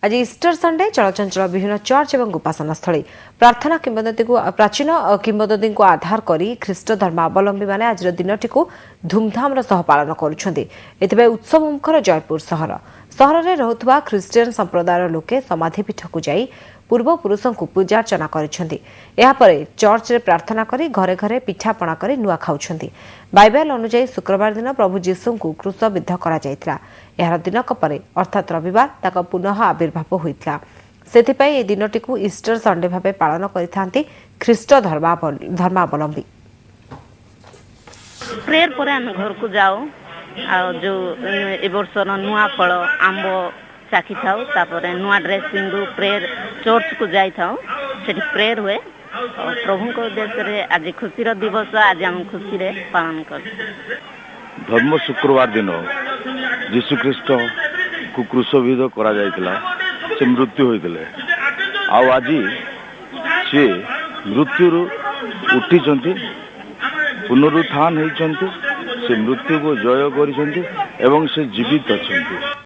आज Easter Sunday चलचंचल विभिन्न church और उपासना स्थली प्रार्थना प्राचीन किंवदंती को आधार कर ख्रीष्ट धर्मावलंबी मैंने आज दिनटी धूमधाम सह पालन कर उत्सव मुखर जयपुर सहर में रोकुवा ख्रीस्टियन संप्रदायर लोके समाधिपीठ को जाई पूर्वपुरुषों को पूजार्चना कर चर्च रे प्रार्थना करी घरे घरे पिठापणा कर नुआ खाऊं। बाइबल अनुଯାयी शुक्रवार दिन प्रभु जीशु को क्रूसविद्ध करा यार दिनक परे अर्थात रविवार ताक पुनः आविर्भाव होता से दिनटी को ईस्टर संडे भाव पालन करते ख्रीष्ट धर्मावलंबी। प्रेयर पर हम घर को जाओ जो ए वर्षर नुआ फल आंब चाखी थाउ तापर नुआ ड्रेस पिंधु प्रेयर चर्च को जाई थाउ सेठी प्रेयर हुए और प्रभु को उद्देश्य रे आज खुशीर दिवस आज हम खुशी रे पालन कर। धर्म शुक्रवार दिन यीशु ख्रीष्ट को क्रूसविद्ध करा जायतिला से मृत्यु होइतले आ आज से मृत्यु उठी पुनरुत्थान होइचंती से मृत्यु को जय करिसंती एवं से जीवित अछंती।